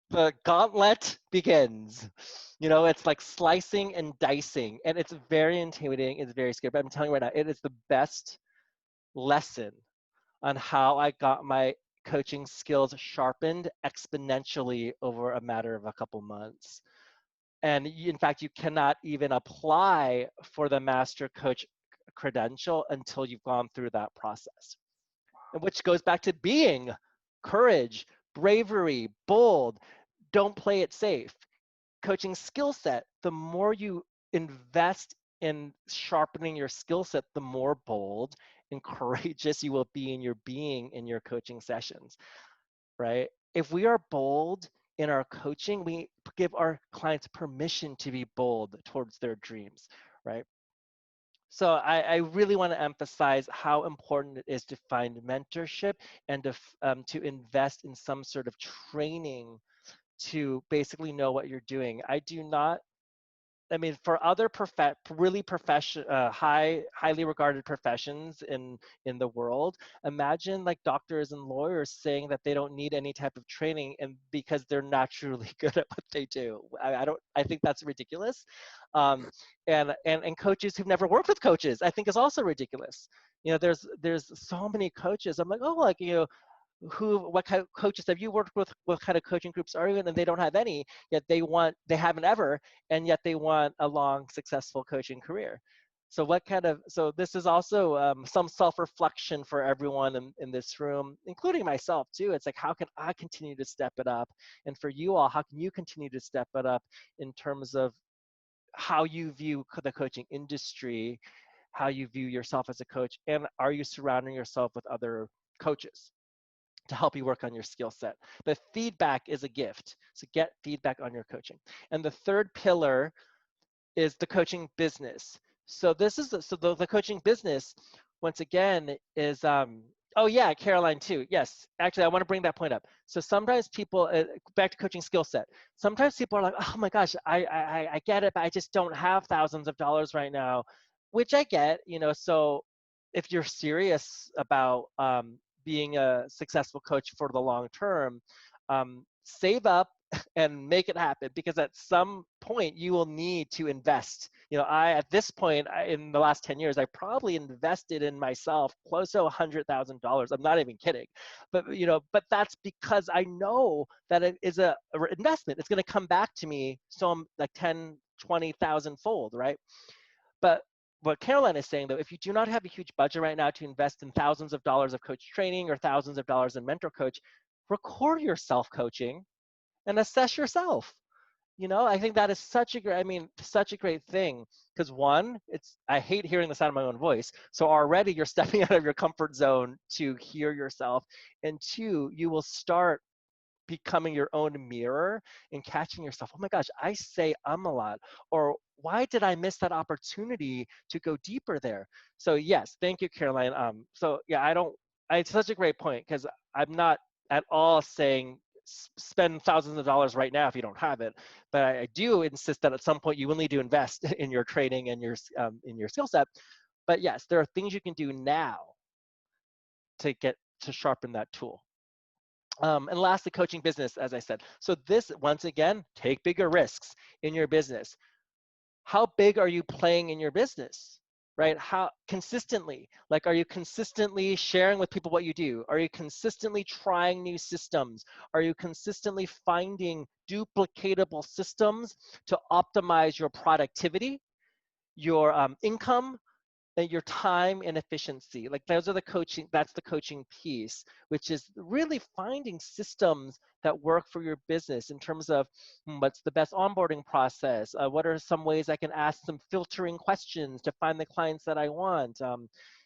the gauntlet begins. It's like slicing and dicing, and it's very intimidating. It's very scary. But I'm telling you right now, it is the best lesson on how I got my coaching skills sharpened exponentially over a matter of a couple months. And in fact, you cannot even apply for the master coach credential until you've gone through that process. And which goes back to being, courage, bravery, bold. Don't play it safe. Coaching skill set, the more you invest in sharpening your skill set, the more bold and courageous you will be in your being in your coaching sessions, right? If we are bold in our coaching, we give our clients permission to be bold towards their dreams, right? So I really want to emphasize how important it is to find mentorship and to invest in some sort of training to basically know what you're doing. I do not, I mean, for other highly regarded professions in the world, imagine like doctors and lawyers saying that they don't need any type of training and because they're naturally good at what they do. I think that's ridiculous. And coaches who've never worked with coaches, I think is also ridiculous. You know, there's so many coaches. I'm like, oh, like, you know, what kind of coaches have you worked with? What kind of coaching groups are you in? And they don't have any, yet they haven't ever, and yet they want a long, successful coaching career. So so this is also some self-reflection for everyone in this room, including myself too. It's like, how can I continue to step it up? And for you all, how can you continue to step it up in terms of how you view the coaching industry, how you view yourself as a coach, and are you surrounding yourself with other coaches to help you work on your skill set? But feedback is a gift. So get feedback on your coaching. And the third pillar is the coaching business. So this is the coaching business, once again, is oh yeah, Caroline too. Yes, actually, I want to bring that point up. So sometimes people, back to coaching skill set. Sometimes people are like, oh my gosh, I get it, but I just don't have thousands of dollars right now, which I get. You know, so if you're serious about being a successful coach for the long term, save up and make it happen, because at some point you will need to invest. You know, at this point in the last 10 years, I probably invested in myself close to $100,000. I'm not even kidding. But, you know, but that's because I know that it is a investment. It's going to come back to me. So I'm like 10, 20,000 fold, right? But what Caroline is saying, though, if you do not have a huge budget right now to invest in thousands of dollars of coach training or thousands of dollars in mentor coach, record yourself coaching and assess yourself. You know, I think that is such a great thing, because one, I hate hearing the sound of my own voice. So already you're stepping out of your comfort zone to hear yourself. And two, you will start becoming your own mirror and catching yourself. Oh my gosh, I say a lot, or why did I miss that opportunity to go deeper there? So yes, thank you, Caroline. So yeah, it's such a great point, because I'm not at all saying spend thousands of dollars right now if you don't have it, but I do insist that at some point you will need to invest in your training and in your skill set. But yes, there are things you can do now to sharpen that tool. And last, the coaching business, as I said. So this, once again, take bigger risks in your business. How big are you playing in your business, right? How consistently, like, are you consistently sharing with people what you do? Are you consistently trying new systems? Are you consistently finding duplicatable systems to optimize your productivity, your income, and your time and efficiency? Like, that's the coaching piece, which is really finding systems that work for your business in terms of what's the best onboarding process, what are some ways I can ask some filtering questions to find the clients that I want,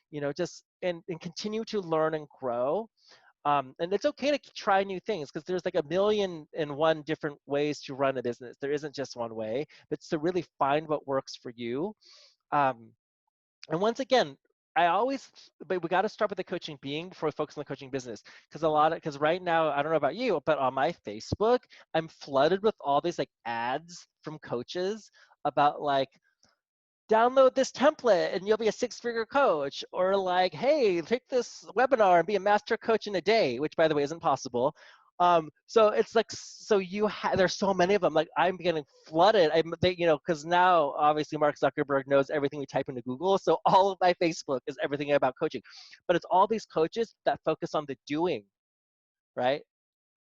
you know, just and continue to learn and grow. And it's okay to try new things, because there's like 1,000,001 different ways to run a business. There isn't just one way, but to really find what works for you. And once again, but we got to start with the coaching being before we focus on the coaching business. Because right now, I don't know about you, but on my Facebook, I'm flooded with all these like ads from coaches about like, download this template and you'll be a 6-figure coach, or like, hey, take this webinar and be a master coach in a day, which by the way isn't possible. So it's like, there's so many of them. Like, I'm getting flooded. You know, because now obviously Mark Zuckerberg knows everything we type into Google. So all of my Facebook is everything about coaching, but it's all these coaches that focus on the doing, right?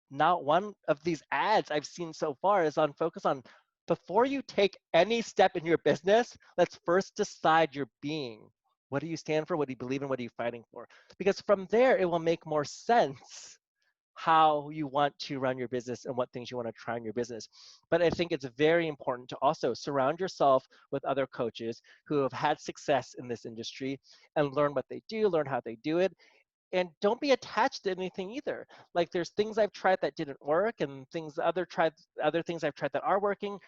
Not one of these ads I've seen so far is on focus on, before you take any step in your business, let's first decide your being. What do you stand for? What do you believe in? What are you fighting for? Because from there, it will make more sense how you want to run your business and what things you want to try in your business. But I think it's very important to also surround yourself with other coaches who have had success in this industry and learn what they do, learn how they do it. And don't be attached to anything either. Like there's things I've tried that didn't work and other things I've tried that are working.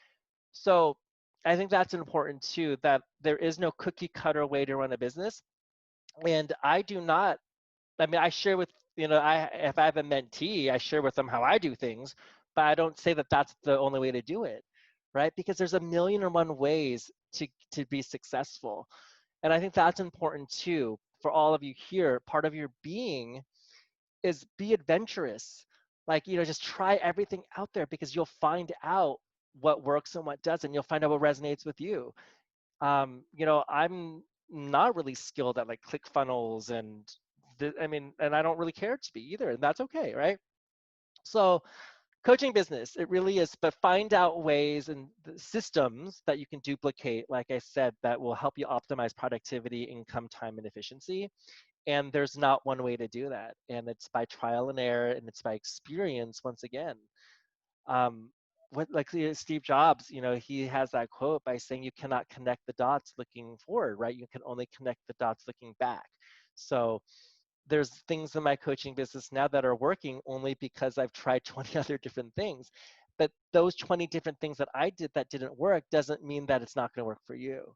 So I think that's important too, that there is no cookie cutter way to run a business. And I do not, I mean, I share with, if I have a mentee, I share with them how I do things, but I don't say that that's the only way to do it, right? Because there's a million and one ways to be successful. And I think that's important too for all of you here. Part of your being is be adventurous. Like, just try everything out there because you'll find out what works and what doesn't. You'll find out what resonates with you. I'm not really skilled at like ClickFunnels and and I don't really care to be either, and that's okay, right? So coaching business, it really is, but find out ways and systems that you can duplicate, like I said, that will help you optimize productivity, income, time, and efficiency. And there's not one way to do that. And it's by trial and error, and it's by experience once again. Steve Jobs, he has that quote by saying you cannot connect the dots looking forward, right? You can only connect the dots looking back. So there's things in my coaching business now that are working only because I've tried 20 other different things. But those 20 different things that I did that didn't work doesn't mean that it's not going to work for you.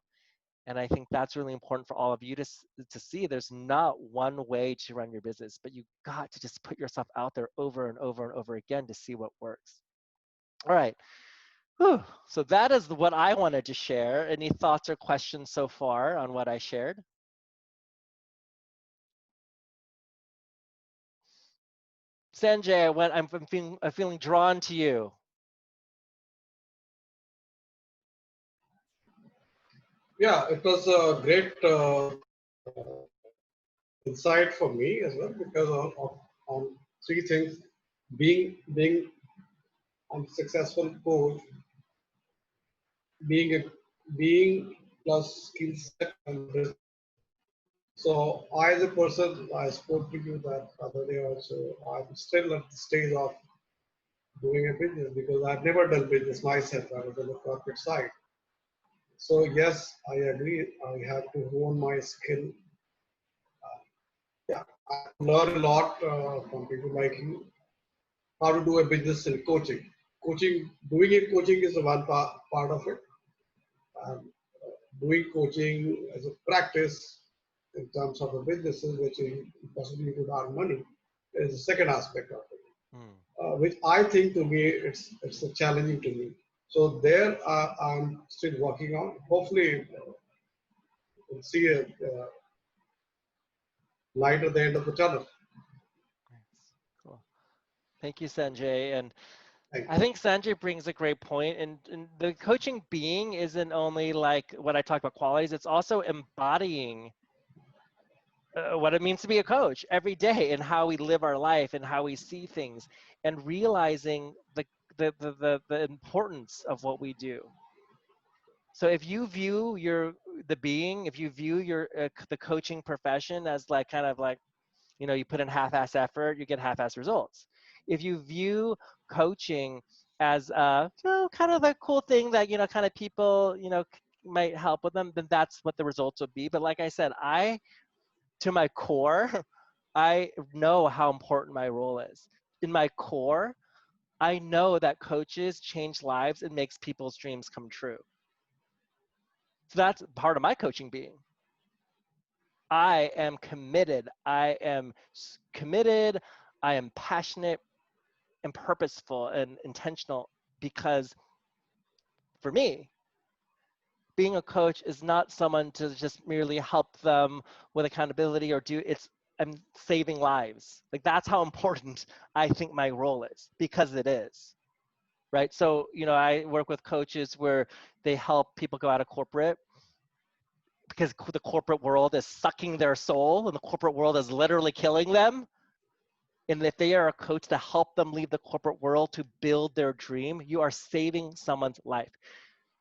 And I think that's really important for all of you to see. There's not one way to run your business, but you got to just put yourself out there over and over and over again to see what works. All right. Whew. So that is what I wanted to share. Any thoughts or questions so far on what I shared? Sanjay, I'm feeling drawn to you. Yeah, it was a great insight for me as well because on three things: being a successful coach, being plus skill set and business. So I, as a person, I spoke to you that other day also. I'm still at the stage of doing a business because I've never done business myself. I was on the corporate side. So yes, I agree. I have to hone my skill. Yeah, I learn a lot from people like you. How to do a business in coaching. Coaching is one part of it. Um, Doing coaching as a practice in terms of a businesses, which is possibly to earn money, is the second aspect of it, which I think to me it's a challenging to me. So there I'm still working on. Hopefully, we'll see a light at the end of the tunnel. Cool. Thank you, Sanjay. And Thank I think Sanjay brings a great point. And the coaching being isn't only like what I talk about qualities, it's also embodying what it means to be a coach every day and how we live our life and how we see things and realizing the importance of what we do. So if you view if you view the coaching profession as like kind of like, you put in half-ass effort, you get half-ass results. If you view coaching as kind of a cool thing that kind of people might help with them, then that's what the results would be. But like I said, to my core, I know how important my role is. In my core, I know that coaches change lives and makes people's dreams come true. So that's part of my coaching being. I am committed. I am committed. I am passionate and purposeful and intentional because for me, being a coach is not someone to just merely help them with accountability or I'm saving lives. Like that's how important I think my role is because it is. Right. So, I work with coaches where they help people go out of corporate because the corporate world is sucking their soul and the corporate world is literally killing them. And if they are a coach to help them leave the corporate world to build their dream, you are saving someone's life.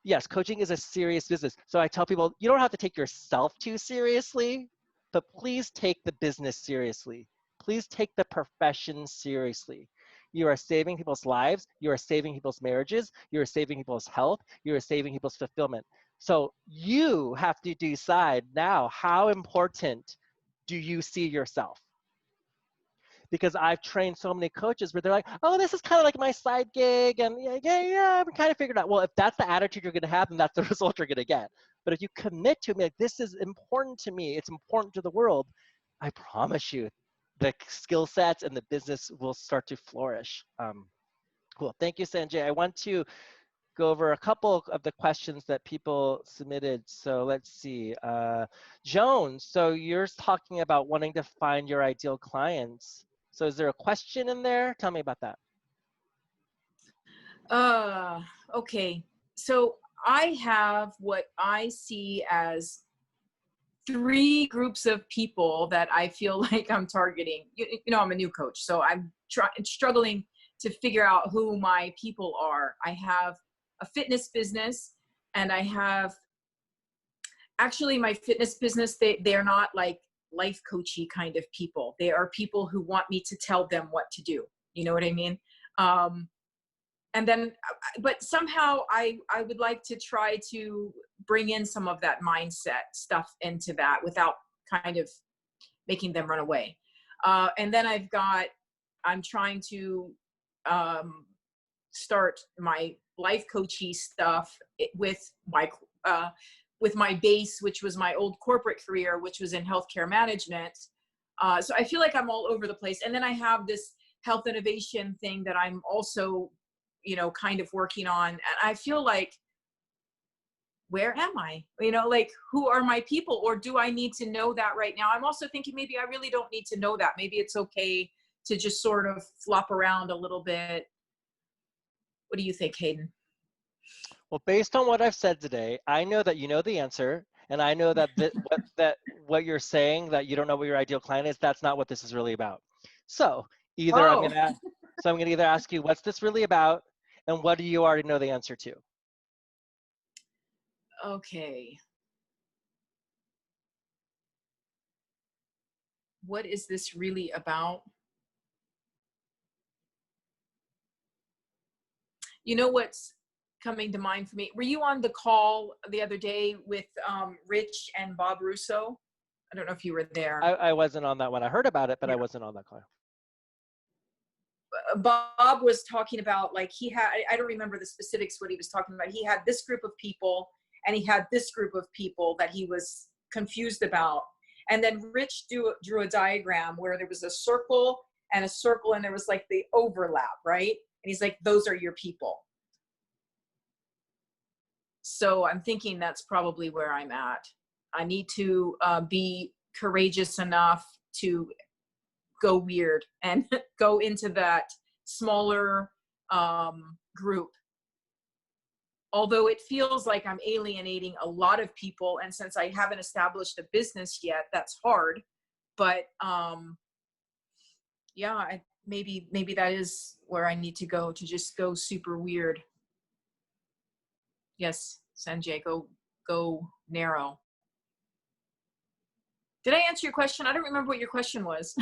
Yes, coaching is a serious business. So I tell people, you don't have to take yourself too seriously, but please take the business seriously. Please take the profession seriously. You are saving people's lives. You are saving people's marriages. You are saving people's health. You are saving people's fulfillment. So you have to decide now, how important do you see yourself? Because I've trained so many coaches where they're like, oh, this is kind of like my side gig, and I'm kind of figured out. Well, if that's the attitude you're going to have, then that's the result you're going to get. But if you commit to me, like, this is important to me, it's important to the world, I promise you, the skill sets and the business will start to flourish. Cool. Thank you, Sanjay. I want to go over a couple of the questions that people submitted. So let's see. Joan, so you're talking about wanting to find your ideal clients. So is there a question in there? Tell me about that. Okay. So I have what I see as 3 groups of people that I feel like I'm targeting. You know, I'm a new coach, so I'm struggling to figure out who my people are. I have a fitness business, and I have, actually my fitness business, they're not like life coachy kind of people. They are people who want me to tell them what to do. You know what I mean? And then, but somehow I would like to try to bring in some of that mindset stuff into that without kind of making them run away. And then I'm trying to start my life coachy stuff with my base, which was my old corporate career, which was in healthcare management. So I feel like I'm all over the place. And then I have this health innovation thing that I'm also, you know, kind of working on. And I feel like, where am I? You know, like, who are my people? Or do I need to know that right now? I'm also thinking maybe I really don't need to know that. Maybe it's okay to just sort of flop around a little bit. What do you think, Hayden? Well, based on what I've said today, I know that you know the answer, and I know that what you're saying, that you don't know what your ideal client is, that's not what this is really about. So either I'm gonna either ask you, what's this really about, and what do you already know the answer to? Okay. What is this really about? You know what's coming to mind for me? Were you on the call the other day with Rich and Bob Russo? I don't know if you were there. I wasn't on that one. I heard about it, but Yeah. I wasn't on that call. Bob was talking about, like, he had, I don't remember the specifics what he was talking about. He had this group of people and he had this group of people that he was confused about. And then Rich drew a diagram where there was a circle and there was like the overlap, right? And he's like, those are your people. So I'm thinking that's probably where I'm at. I need to be courageous enough to go weird and go into that smaller group. Although it feels like I'm alienating a lot of people, and since I haven't established a business yet, that's hard. But yeah, maybe that is where I need to go, to just go super weird. Yes, Sanjay, go narrow. Did I answer your question? I don't remember what your question was.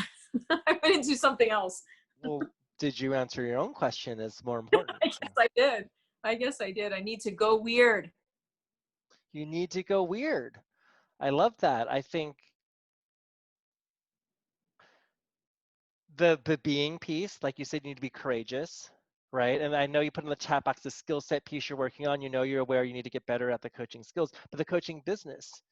I went into something else. Well, did you answer your own question? Is more important. I guess I did. I need to go weird. You need to go weird. I love that. I think the being piece, like you said, you need to be courageous, right? And I know you put in the chat box the skill set piece you're working on. You know, you're aware you need to get better at the coaching skills, but the coaching business,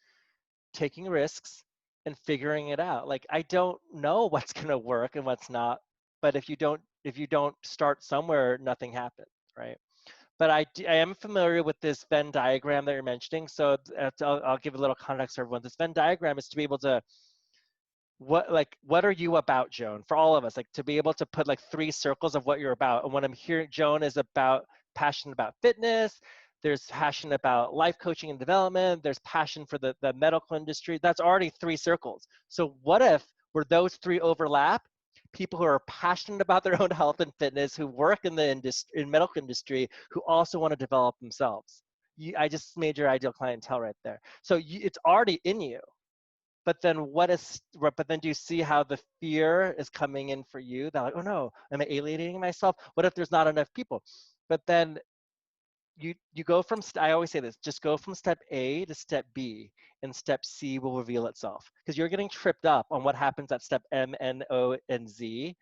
taking risks and figuring it out. Like, I don't know what's going to work and what's not, but if you don't start somewhere, nothing happens, right? But I am familiar with this Venn diagram that you're mentioning. So I'll give a little context for everyone. This Venn diagram is to be able to, what are you about, Joan? For all of us, like, to be able to put like 3 circles of what you're about. And when I'm hearing Joan is passionate about fitness, there's passion about life coaching and development, there's passion for the medical industry. That's already 3 circles. So what if where those 3 overlap, people who are passionate about their own health and fitness, who work in the medical industry, who also want to develop themselves? I just made your ideal clientele right there. So it's already in you, but then but then do you see how the fear is coming in for you? That like, oh no, am I alienating myself? What if there's not enough people? But then you go from, I always say this, just go from step A to step B, and step C will reveal itself. Because you're getting tripped up on what happens at step M, N, O, and Z,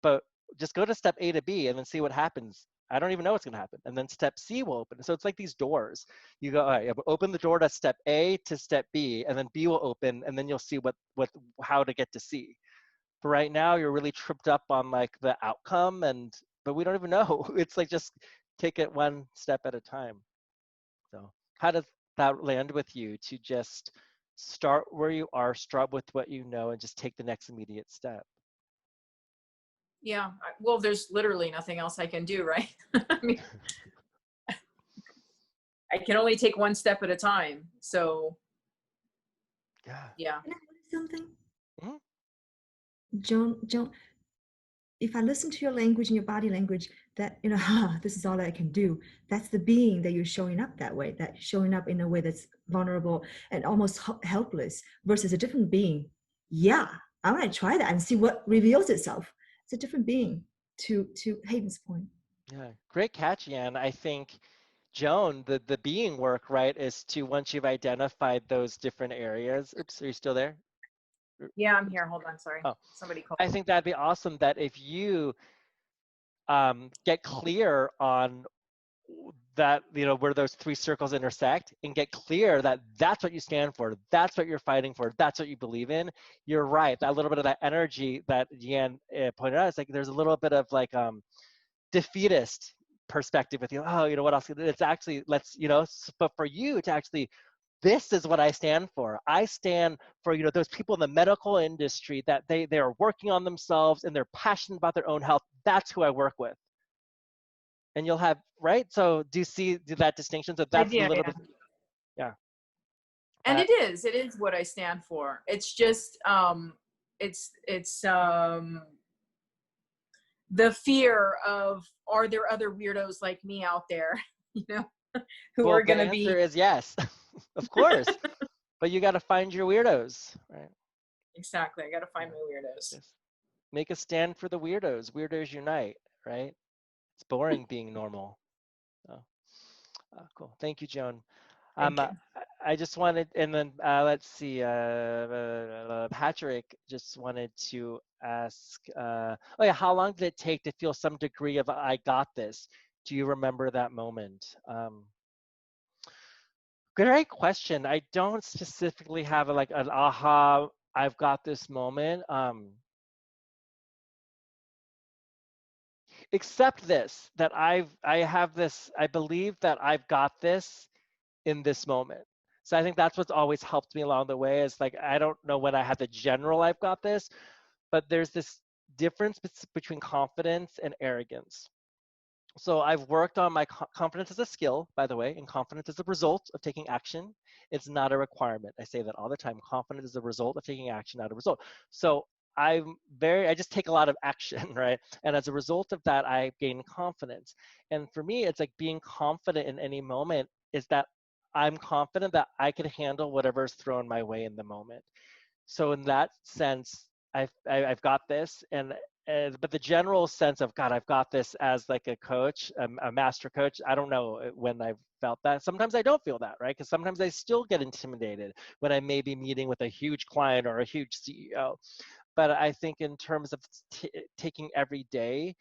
but just go to step A to B and then see what happens. I don't even know what's going to happen. And then step C will open. So it's like these doors. You go, all right, open the door to step A to step B, and then B will open, and then you'll see how to get to C. But right now, you're really tripped up on like the outcome, but we don't even know. It's like just take it one step at a time. So how does that land with you, to just start where you are, start with what you know, and just take the next immediate step? Yeah, well, there's literally nothing else I can do, right? I mean, I can only take one step at a time. So, yeah. Can I add something? Mm-hmm. Joan, if I listen to your language and your body language, that, this is all I can do. That's the being that you're showing up that way, that showing up in a way that's vulnerable and almost helpless, versus a different being. Yeah, I want to try that and see what reveals itself. It's a different being, to Hayden's point. Yeah, great catch, Yan. I think, Joan, the being work, right, is to, once you've identified those different areas. Oops, are you still there? Yeah, I'm here. Hold on. Sorry. Oh, Somebody called. I think that'd be awesome, that if you get clear on that, where those three circles intersect, and get clear that that's what you stand for, that's what you're fighting for, that's what you believe in. You're right. That little bit of that energy that Yan pointed out, is like there's a little bit of like defeatist perspective with you. Oh, what else? It's actually, but for you to actually, this is what I stand for. I stand for, those people in the medical industry that they are working on themselves and they're passionate about their own health. That's who I work with. And you'll have, right? So do you see that distinction? So that's a little bit, yeah. And it is what I stand for. It's just, it's the fear of, are there other weirdos like me out there, who are going to be. The answer is yes, of course. But you got to find your weirdos, right? Exactly. I got to find my weirdos. Yes. Make a stand for the weirdos. Weirdos unite, right? It's boring being normal. Oh, cool. Thank you, Joan. Thank you. I just wanted, and then let's see, Patrick just wanted to ask, how long did it take to feel some degree of I got this? Do you remember that moment? Great question. I don't specifically have like an aha, I've got this moment. Except this, that I believe that I've got this in this moment. So I think that's what's always helped me along the way, is like, I don't know when I had the general I've got this, but there's this difference between confidence and arrogance. So I've worked on my confidence as a skill, by the way, and confidence is a result of taking action. It's not a requirement. I say that all the time. Confidence is a result of taking action, not a result. So I just take a lot of action, right? And as a result of that, I gain confidence. And for me, it's like being confident in any moment is that I'm confident that I can handle whatever's thrown my way in the moment. So in that sense, I've got this, but the general sense of, God, I've got this as like a coach, a master coach, I don't know when I've felt that. Sometimes I don't feel that, right? Because sometimes I still get intimidated when I may be meeting with a huge client or a huge CEO. But I think in terms of taking every day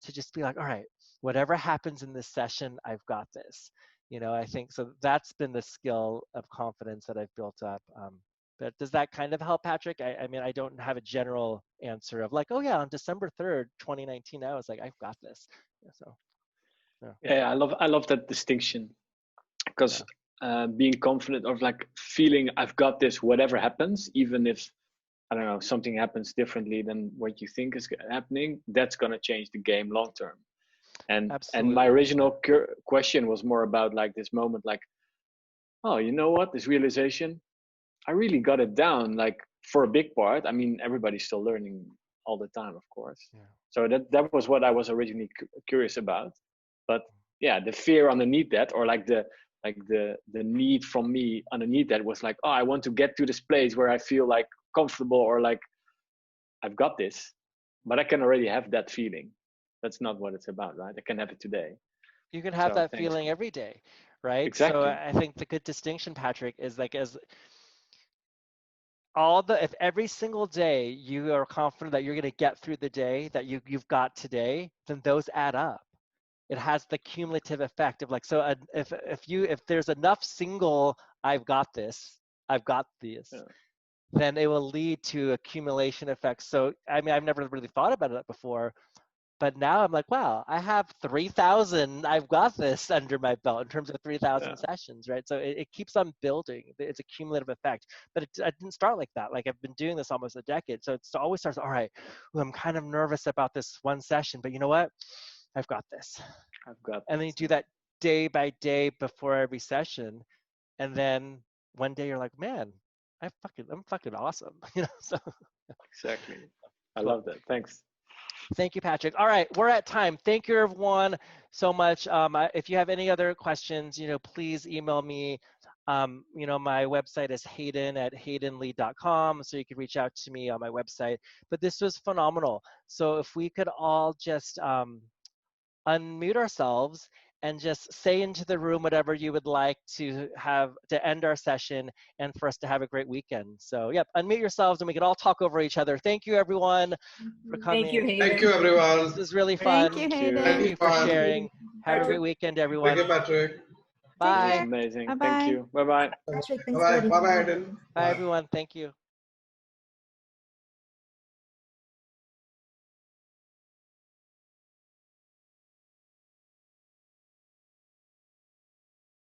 to just be like, all right, whatever happens in this session, I've got this. I think so. That's been the skill of confidence that I've built up. But does that kind of help, Patrick? I mean, I don't have a general answer of like, oh yeah, on December 3rd, 2019, I was like, I've got this. So, yeah, I love that distinction, because being confident of like feeling I've got this, whatever happens, even if, I don't know, something happens differently than what you think is happening, that's going to change the game long term. And my original question was more about like this moment, like, oh, you know what, this realization, I really got it down, like for a big part. I mean, everybody's still learning all the time, of course. Yeah. So that was what I was originally curious about. But yeah, the fear underneath that, or like the like the need from me underneath that was like, oh, I want to get to this place where I feel like comfortable, or like I've got this. But I can already have that feeling. That's not what it's about, right? I can have it today. You can have So, that thanks. feeling every day, right? Exactly. So I think the good distinction, Patrick, is like if every single day you are confident that you're going to get through the day that you've got today, then those add up. It has the cumulative effect of like, so if there's enough single I've got this, Yeah. then it will lead to accumulation effects. So I mean, I've never really thought about it before, but now I'm like, wow, I have 3,000, I've got this under my belt in terms of 3,000 sessions, right? So it keeps on building. It's a cumulative effect, but I didn't start like that. Like I've been doing this almost a decade. So it always starts, all right, well, I'm kind of nervous about this one session, but you know what? I've got this. I've got and then you do that day by day before every session. And then one day you're like, man, I'm fucking awesome. You know, so. Exactly. I Cool. love that. Thanks. Thank you, Patrick. All right, we're at time. Thank you, everyone, so much. If you have any other questions, please email me. My website is hayden@haydenlee.com, so you can reach out to me on my website. But this was phenomenal. So if we could all just unmute ourselves and just say into the room whatever you would like to have to end our session and for us to have a great weekend. So, yep, unmute yourselves and we can all talk over each other. Thank you, everyone, for coming. Thank you, Hayden. Thank you, everyone. This was really fun. Thank you, Hayden. Thank you for Thank you. sharing. Have a great weekend, everyone. Thank you, Patrick. Bye. care. Amazing. Bye-bye. Thank you. Bye-bye. Patrick, thanks Bye-bye. for Bye-bye, everything. Hayden. Bye, everyone. Thank you.